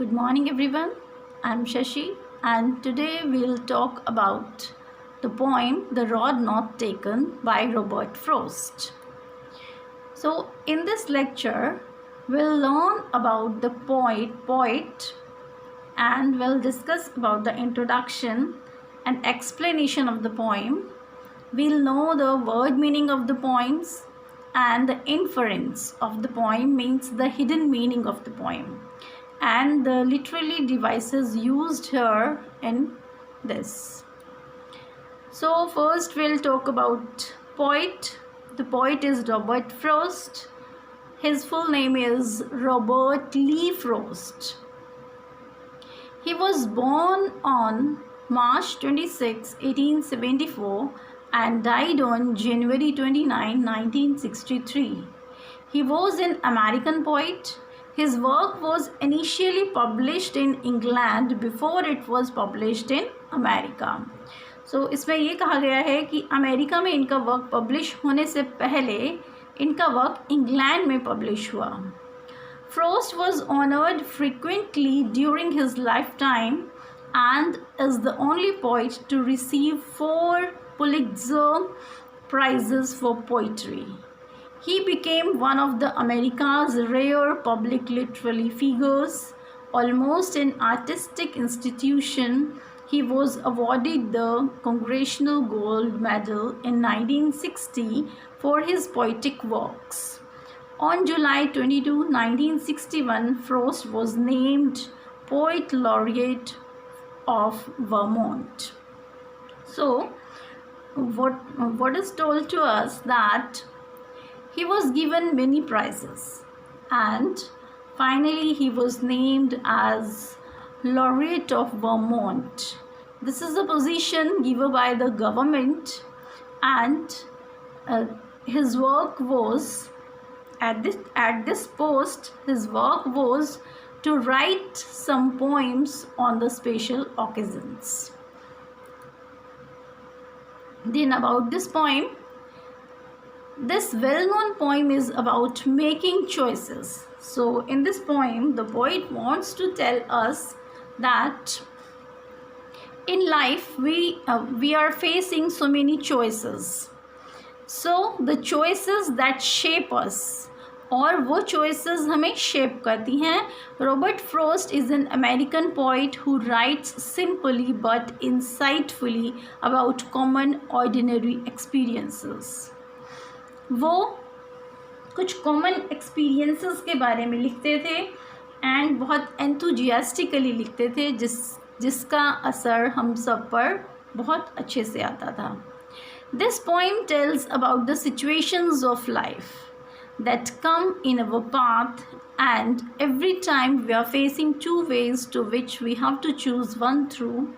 Good morning, everyone. I'm Shashi, and today we'll talk about the poem The Road Not Taken by Robert Frost. So, in this lecture, we'll learn about the poet, and we'll discuss about the introduction and explanation of the poem. We'll know the word meaning of the poems, and the inference of the poem means the hidden meaning of the poem, and the literary devices used here in this. So first we'll talk about poet. The poet is Robert Frost. His full name is Robert Lee Frost. He was born on March 26, 1874 and died on January 29, 1963. He was an American poet. His work was initially published in England before it was published in America. So इसमें ये कहा गया है कि America में इनका work publish होने से पहले इनका वर्क इंग्लैंड में पब्लिश हुआ. Frost was honored frequently during his lifetime and is the only poet to receive 4 Pulitzer Prizes for poetry. He became one of the America's rare public literary figures. Almost an artistic institution, he was awarded the Congressional Gold Medal in 1960 for his poetic works. On July 22, 1961, Frost was named Poet Laureate of Vermont. So, what is told to us that he was given many prizes and finally he was named as Laureate of Vermont. This is a position given by the government, and his work was at this post, his work was to write some poems on the special occasions. Then about this poem, this well-known poem is about making choices. So in this poem, the poet wants to tell us that in life we are facing so many choices. So the choices that shape us, और वो choices हमें shape करती हैं. Robert Frost is an American poet who writes simply but insightfully about common ordinary experiences. वो कुछ common experiences के बारे में लिखते थे एंड बहुत एंथुजियास्टिकली लिखते थे जिसका असर हम सब पर बहुत अच्छे से आता था. This poem tells about the situations of life that come in our path, and every time we are facing 2 ways to which we have to choose one through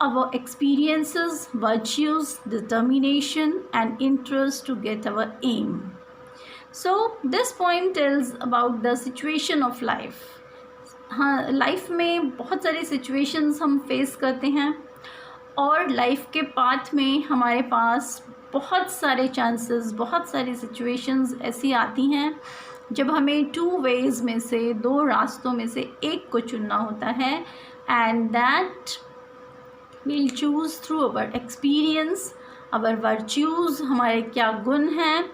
our experiences, virtues, determination and interest to get our aim. So this poem tells about the situation of life. हाँ, life में बहुत सारी situations हम face करते हैं और life के path में हमारे पास बहुत सारे चांसेस, बहुत सारी सिचुएशंस ऐसी आती हैं जब हमें 2 वेज में से 2 रास्तों में से एक को चुनना होता है, and that will choose through our experience, our virtues, हमारे क्या गुण हैं,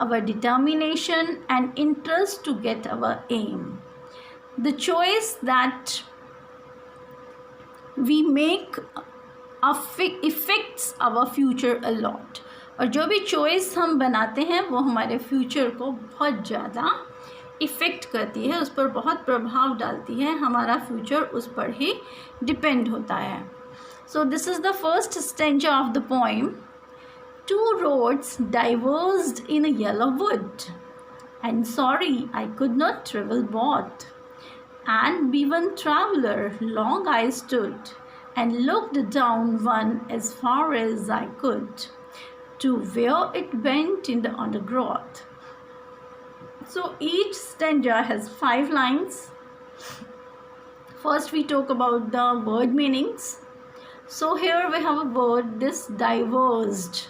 our determination and interest to get our aim. The choice that we make affects our future a lot. और जो भी चॉइस हम बनाते हैं वो हमारे फ्यूचर को बहुत ज़्यादा इफ़ेक्ट करती है, उस पर बहुत प्रभाव डालती है, हमारा फ्यूचर उस पर ही डिपेंड होता है. सो this is the first stanza of the poem. 2 roads diverged in a yellow wood, and sorry I could not travel both. And be one traveler long I stood, and looked down one as far as I could, to where it went in the undergrowth. So each stanza has 5 lines. First we talk about the word meanings. So here we have a word, this diverged.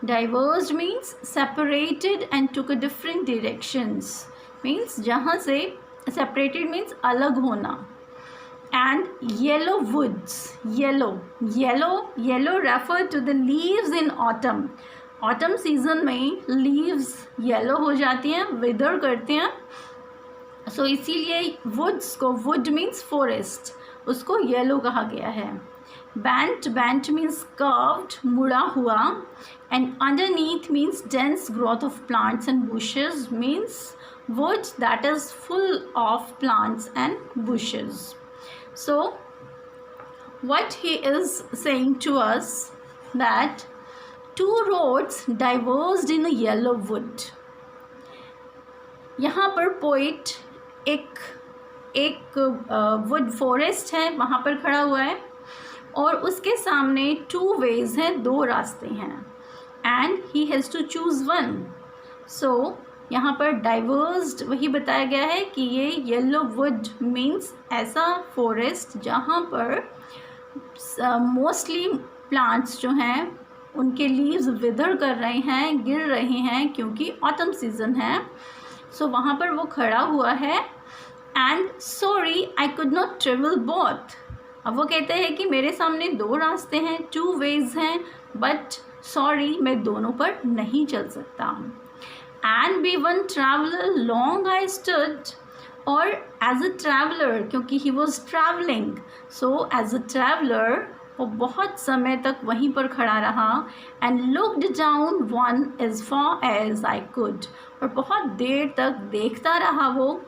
Diverged means separated and took a different directions. Means जहाँ से separated means अलग होना. and yellow woods. Yellow refer to the leaves in autumn. Autumn season में leaves yellow हो जाती हैं, विदर करते हैं, सो इसीलिए वुड्स को, वुड मीन्स फॉरेस्ट, उसको येलो कहा गया है. बेंट मीन्स कर्व्ड, मुड़ा हुआ, and underneath means dense growth of plants and bushes, means wood that is full of plants and bushes. So what he is saying to us that two roads diverged in a yellow wood. यहाँ पर poet एक would forest है वहाँ पर खड़ा हुआ है और उसके सामने टू वेज हैं, दो रास्ते हैं, and he has to choose one. So यहाँ पर डाइवर्स्ड वही बताया गया है कि ये येलो वुड मीन्स ऐसा फॉरेस्ट जहाँ पर मोस्टली प्लांट्स जो हैं उनके लीव्स विदर कर रहे हैं, गिर रहे हैं, क्योंकि ऑटम सीज़न है. सो वहाँ पर वो खड़ा हुआ है. And sorry I could not travel both. अब वो कहते हैं कि मेरे सामने दो रास्ते हैं, टू वेज हैं, बट सॉरी मैं दोनों पर नहीं चल सकता. And be one traveler long I stood, और as a traveler, क्योंकि he was traveling, so as a traveler वो बहुत समय तक वहीं पर खड़ा रहा. and looked down one as far as I could, और बहुत देर तक देखता रहा वो,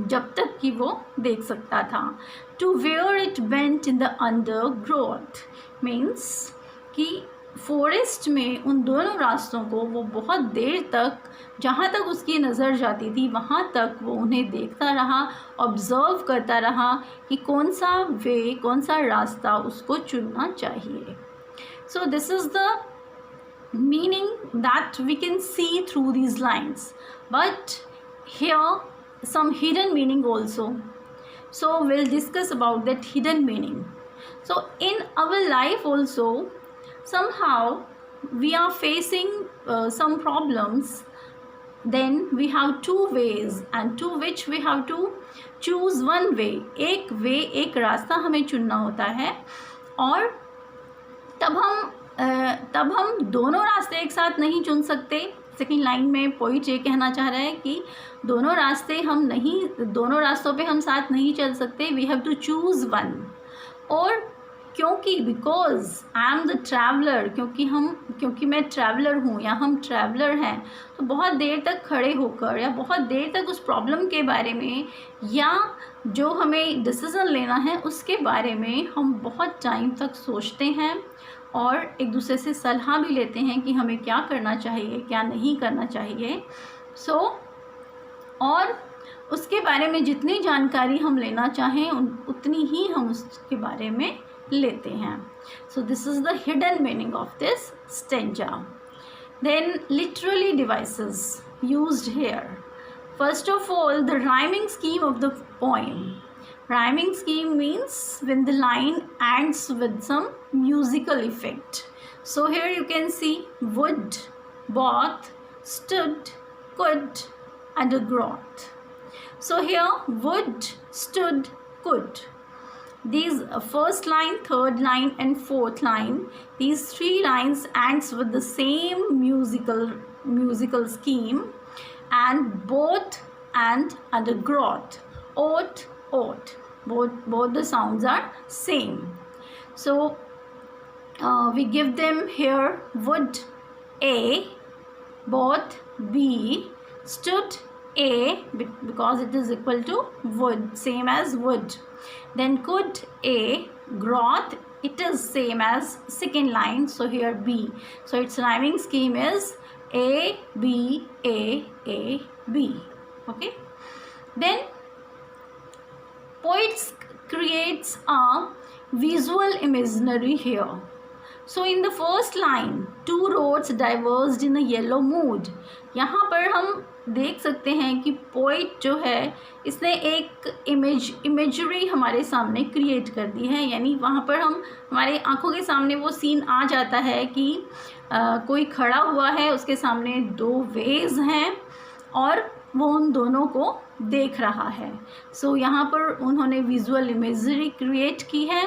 जब तक कि वो देख सकता था. to where it bent in the undergrowth means कि फॉरेस्ट में उन दोनों रास्तों को वो बहुत देर तक, जहाँ तक उसकी नज़र जाती थी वहाँ तक वो उन्हें देखता रहा, ऑब्ज़र्व करता रहा कि कौन सा वे, कौन सा रास्ता उसको चुनना चाहिए. So this is the meaning that we can see through these lines, but here some hidden meaning also. So will discuss about that hidden meaning. So in our life also somehow we are facing some problems, then we have two ways and to which we have to choose one way. एक रास्ता हमें चुनना होता है और तब हम दोनों रास्ते एक साथ नहीं चुन सकते. सेकेंड लाइन में पोइट ये कहना चाह रहा है कि दोनों रास्तों पे हम साथ नहीं चल सकते. We have to choose one. और क्योंकि because I am the traveller, क्योंकि मैं ट्रैवलर हूँ या हम ट्रैवलर हैं, तो बहुत देर तक खड़े होकर या बहुत देर तक उस प्रॉब्लम के बारे में या जो हमें डिसीज़न लेना है उसके बारे में हम बहुत टाइम तक सोचते हैं और एक दूसरे से सलाह भी लेते हैं कि हमें क्या करना चाहिए, क्या नहीं करना चाहिए. और उसके बारे में जितनी जानकारी हम लेना चाहें उतनी ही हम उसके बारे में लेते हैं. So this is the hidden meaning of this stanza. Then literary devices used here. First of all, the rhyming scheme of the poem. Rhyming scheme means when the line ends with some musical effect. So here you can see would, both, stood, could, and a growth. So here would, stood, could. These first line, third line and fourth line, these three lines ends with the same musical scheme, and both and under growth, ot, both the sounds are same. So we give them here would A, both B, stood A because it is equal to would, same as would. Then could A, growth, it is same as second line, so here B. So its rhyming scheme is A, B, A, B. Okay. Then poets creates a visual imaginary here. So in the first line, two roads diverged in a yellow mood. यहाँ पर हम देख सकते हैं कि poet जो है इसने एक इमेजरी हमारे सामने क्रिएट कर दी है. यानी वहाँ पर हमारे आँखों के सामने वो सीन आ जाता है कि कोई खड़ा हुआ है, उसके सामने दो वेज हैं और वो उन दोनों को देख रहा है. सो यहाँ पर उन्होंने विजुअल इमेजरी क्रिएट की है.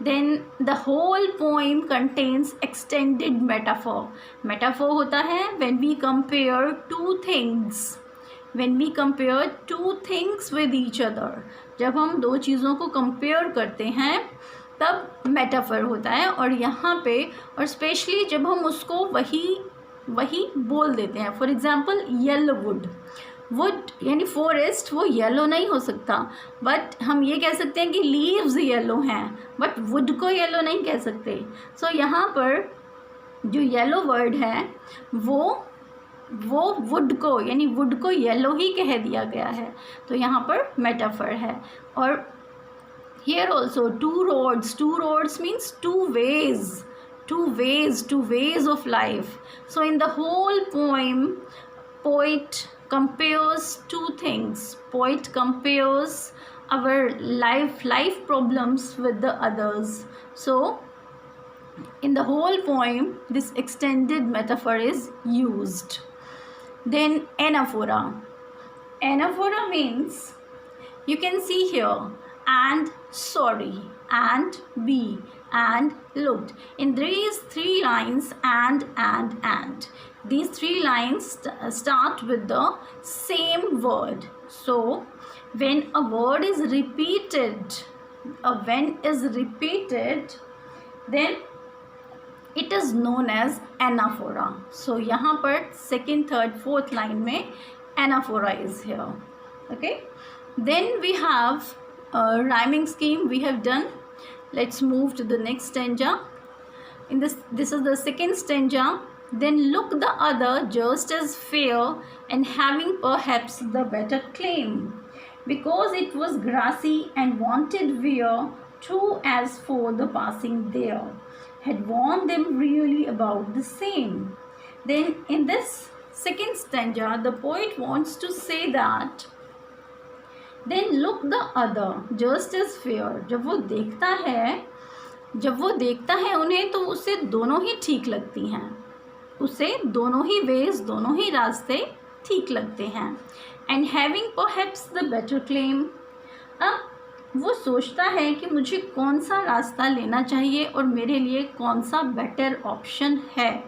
Then the whole poem contains extended metaphor. Metaphor होता है when we compare two things, when we compare two things with each other. जब हम दो चीज़ों को कंपेयर करते हैं तब मेटाफर होता है. और यहाँ पे और स्पेशली जब हम उसको वही बोल देते हैं. For example yellow would. Would यानी फॉरेस्ट वो येलो नहीं हो सकता, बट हम ये कह सकते हैं कि लीव्स येलो हैं, बट वुड को येलो नहीं कह सकते. सो यहाँ पर जो येलो वर्ड है वो वुड को यानी वुड को येलो ही कह दिया गया है. तो यहाँ पर मेटाफर है. और here also two roads means two ways of life. So in the whole poem, poet compares two things. Poet compares our life problems with the others. So in the whole poem this extended metaphor is used. Then anaphora. Anaphora means, you can see here, and sorry, and be, and looked. In these three lines, and. These three lines start with the same word. So when a word is repeated, then it is known as anaphora. So यहाँ पर second, third, fourth line में anaphora is here. Okay. Then we have rhyming scheme we have done. Let's move to the next stanza. In this is the second stanza. Then look the other just as fair, and having perhaps the better claim, because it was grassy and wanted wear, true as for the passing there, had warned them really about the same. Then in this second stanza the poet wants to say that then look the other just as fair. जब वो देखता है उन्हें तो उसे दोनों ही ठीक लगती हैं, उसे दोनों ही वेज, दोनों ही रास्ते ठीक लगते हैं. And having perhaps the better claim. अब वो सोचता है कि मुझे कौन सा रास्ता लेना चाहिए और मेरे लिए कौन सा बेटर ऑप्शन है.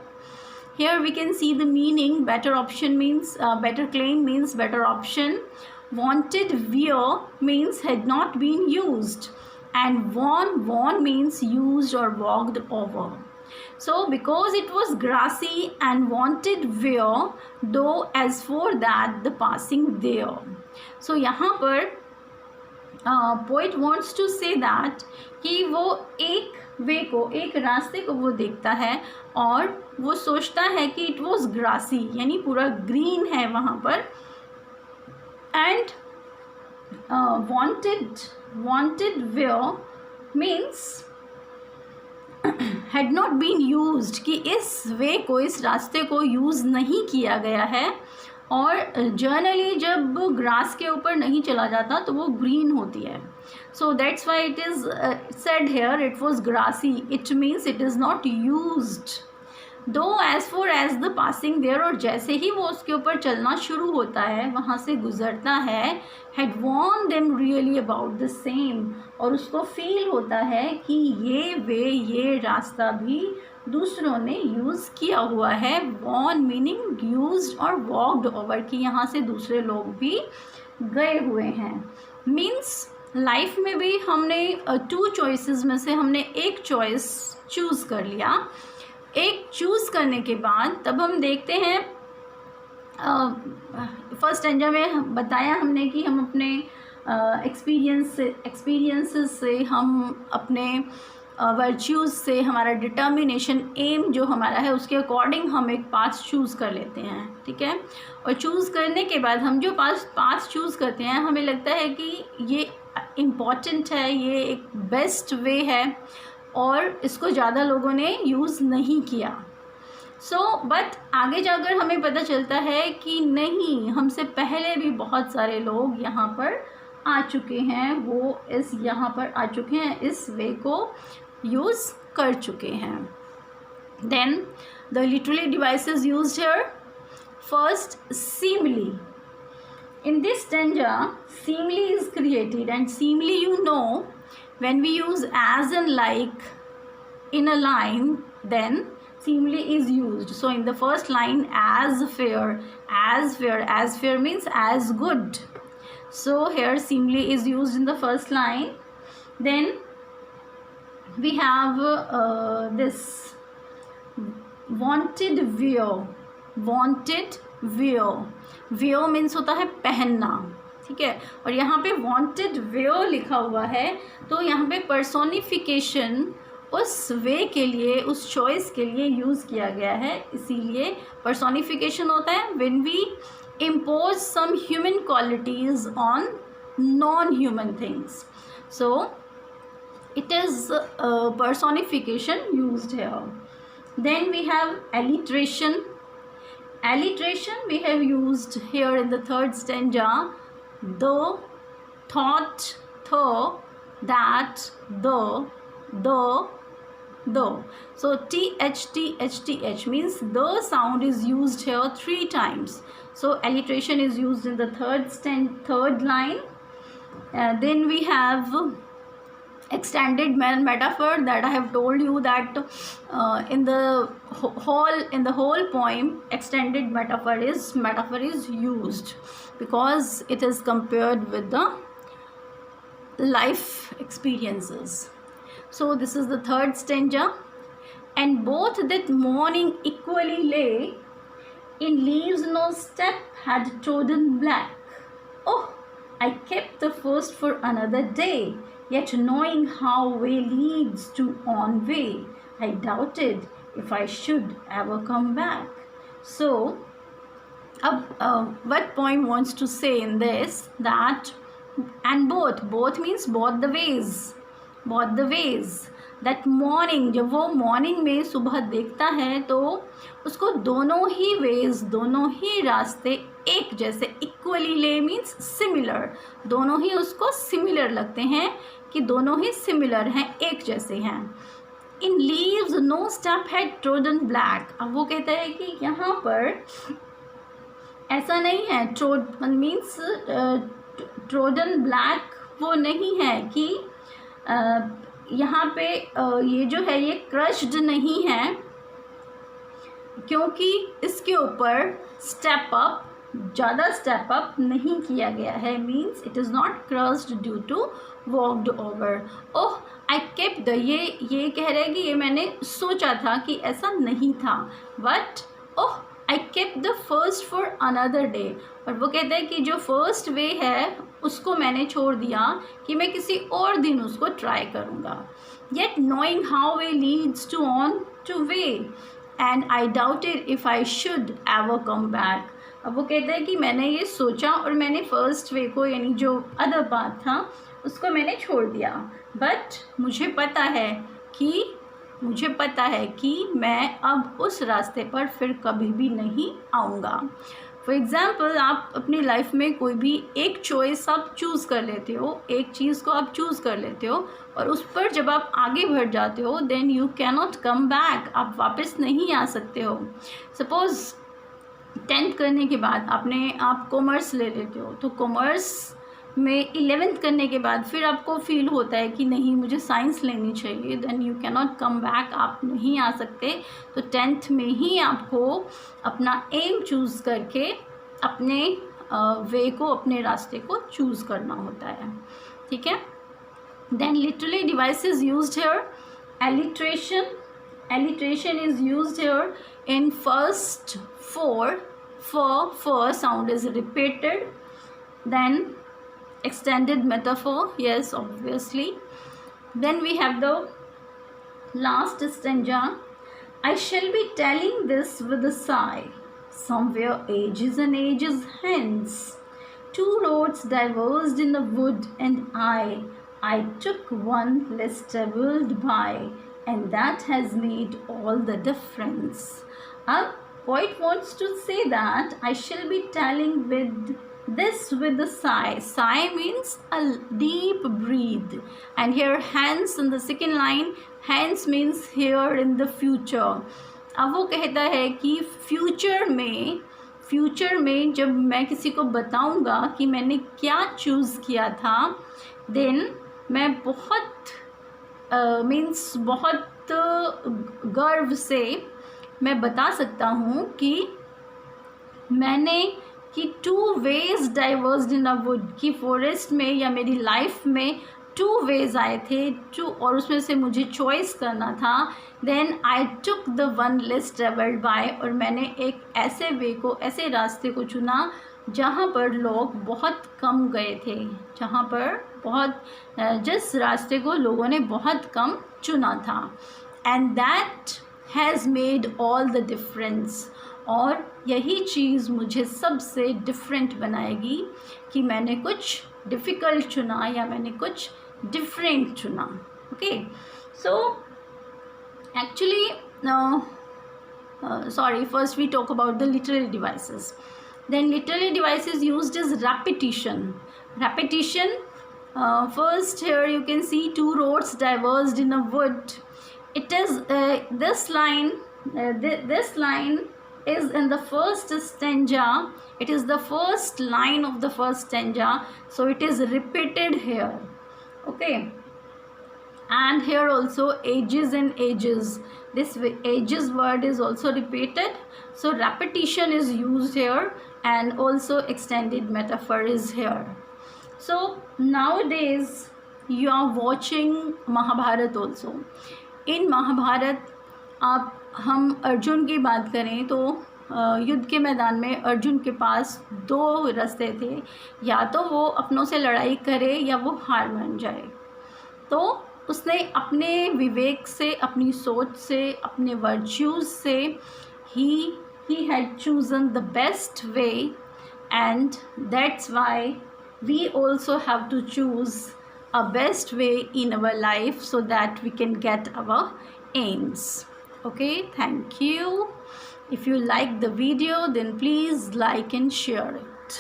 Here we can see the meaning. Better option means better claim means better option. Wanted wear means had not been used, and worn means used or walked over. So because it was grassy and wanted wear, though as for that the passing there. So यहाँ पर poet wants to say that कि वो एक रास्ते को वो देखता है और वो सोचता है कि it was grassy यानी पूरा ग्रीन है वहाँ पर, and wanted wear means had not been used, कि इस वे को, इस रास्ते को यूज़ नहीं किया गया है. और जनरली जब ग्रास के ऊपर नहीं चला जाता तो वो ग्रीन होती है. So that's why it is said here it was grassy. It means it is not used. Though as far as the passing there, और जैसे ही वो उसके ऊपर चलना शुरू होता है, वहाँ से गुजरता है, had worn them really about the same, और उसको फील होता है कि ये रास्ता भी दूसरों ने यूज़ किया हुआ है. वॉर्न मीनिंग यूज्ड और वॉक्ड ओवर, कि यहाँ से दूसरे लोग भी गए हुए हैं. मीन्स लाइफ में भी हमने टू चॉइसेस में से हमने एक चॉइस चूज़ कर लिया. एक चूज़ करने के बाद तब हम देखते हैं, फर्स्ट स्टैंजा में बताया हमने कि हम अपने एक्सपीरियंसेस से, हम अपने वर्च्यूज़ से, हमारा डिटर्मिनेशन, एम जो हमारा है उसके अकॉर्डिंग हम एक पाथ चूज़ कर लेते हैं. ठीक है. और चूज़ करने के बाद हम जो पाथ चूज़ करते हैं, हमें लगता है कि ये इम्पॉर्टेंट है, ये एक बेस्ट वे है और इसको ज़्यादा लोगों ने यूज़ नहीं किया. बट आगे जाकर हमें पता चलता है कि नहीं, हमसे पहले भी बहुत सारे लोग यहाँ पर आ चुके हैं, वो यहाँ पर आ चुके हैं, इस वे को यूज़ कर चुके हैं. Then the literally devices used here. First, seemly. In this stanza, simile is created, and simile, you know, when we use as and like in a line, then simile is used. So in the first line, as fair, as fair, as fair means as good. So here simile is used in the first line. Then we have this wanted wear. wanted wear, wear means होता है पहनना, ठीक है, और यहाँ पे wanted wear लिखा हुआ है, तो यहाँ पे पर्सोनिफिकेशन उस वे के लिए, उस चॉइस के लिए यूज़ किया गया है, इसीलिए पर्सोनिफिकेशन होता है when we impose some human qualities on non-human things. So it is personification used here. Then we have alliteration. Alliteration we have used here in the third stanza. The, thought, that, the. So th means the sound is used here 3 times. So alliteration is used in the third line. Then we have extended metaphor that I have told you that in the whole poem extended metaphor is used because it is compared with the life experiences. So this is the third stanza. And both that morning equally lay, in leaves no step had trodden black. Oh, I kept the first for another day, yet knowing how way leads to on way, I doubted if I should ever come back. So, what poem wants to say in this, that and both means both the ways, that morning, जब वो morning में सुबह देखता है तो उसको दोनों ही veg, दोनों ही रास्ते एक जैसे, इक्वली ले मीन्स सिमिलर, दोनों ही उसको सिमिलर लगते हैं कि दोनों ही सिमिलर हैं, एक जैसे हैं. In leaves no step had trodden black. अब वो कहता है कि यहाँ पर ऐसा नहीं है, मीन्स ट्रोडन ब्लैक वो नहीं है कि यहाँ पे ये जो है ये क्रश्ड नहीं है, क्योंकि इसके ऊपर ज़्यादा स्टेप अप नहीं किया गया है, means it is not crushed due to walked over. Oh I kept the, ये कह रहे हैं कि ये मैंने सोचा था कि ऐसा नहीं था, but oh I kept the first for another day. और वो कहता है कि जो फर्स्ट वे है उसको मैंने छोड़ दिया कि मैं किसी और दिन उसको ट्राई करूँगा. Yet knowing how way leads to on to way and I doubted if I should ever come back. अब वो कहता है कि मैंने ये सोचा और मैंने फर्स्ट वे को, यानी जो अदर पाथ था उसको मैंने छोड़ दिया, बट मुझे पता है कि मैं अब उस रास्ते पर फिर कभी भी नहीं आऊँगा. फॉर एग्ज़ाम्पल, आप अपनी लाइफ में कोई भी एक चॉइस आप चूज़ कर लेते हो, एक चीज़ को आप चूज़ कर लेते हो और उस पर जब आप आगे बढ़ जाते हो, then you can not come back, आप वापस नहीं आ सकते हो. सपोज़ 10th करने के बाद आप कॉमर्स ले लेते हो, तो कॉमर्स में 11th करने के बाद फिर आपको फील होता है कि नहीं मुझे साइंस लेनी चाहिए, then you can not come back, आप नहीं आ सकते. तो 10th में ही आपको अपना एम चूज़ करके अपने वे को, अपने रास्ते को चूज़ करना होता है, ठीक है. Then literally devices used here. alliteration is used here in first for sound is repeated. Then extended metaphor, yes, obviously. Then we have the last stanza. I shall be telling this with a sigh, somewhere ages and ages hence. Two roads diverged in the wood, and I took one less travelled by, and that has made all the difference. A poet wants to say that I shall be telling this with a sigh. Sigh means a deep breathe, and here hence in the second line, hence means here in the future. अब वो कहता है कि future में future में जब मैं किसी को बताऊंगा कि मैंने क्या चूज़ किया था, देन मैं बहुत मीन्स बहुत गर्व से मैं बता सकता हूँ कि मैंने कि 2 ways diverged in a wood, कि फॉरेस्ट में या मेरी लाइफ में 2 वेज आए थे, 2, और उसमें से मुझे चॉइस करना था। Then I took the one less travelled by, और मैंने एक ऐसे वे को, ऐसे रास्ते को चुना जहाँ पर लोग बहुत कम गए थे, जहाँ पर बहुत जिस रास्ते को लोगों ने बहुत कम चुना था। And that has made all the difference, और यही चीज़ मुझे सबसे डिफरेंट बनाएगी कि मैंने कुछ डिफ़िकल्ट चुना या मैंने कुछ डिफरेंट चुना। Okay, so actually sorry, first we talk about the literary devices. Then literary devices used is repetition. First here you can see 2 roads diverged in a wood. It is this line is in the first stanza. It is the first line of the first stanza, so it is repeated here. Okay, and here also ages and ages, this ages word is also repeated, so repetition is used here, and also extended metaphor is here. So nowadays you are watching Mahabharat also. In Mahabharat आप हम अर्जुन की बात करें तो युद्ध के मैदान में अर्जुन के पास 2 रास्ते थे, या तो वो अपनों से लड़ाई करे या वो हार मान जाए। तो उसने अपने विवेक से, अपनी सोच से, अपने वर्च्यूज़ से he had chosen the best way, and that's why we also have to choose a best way in our life so that we can get our aims. Okay, thank you. If you like the video, then please like and share it.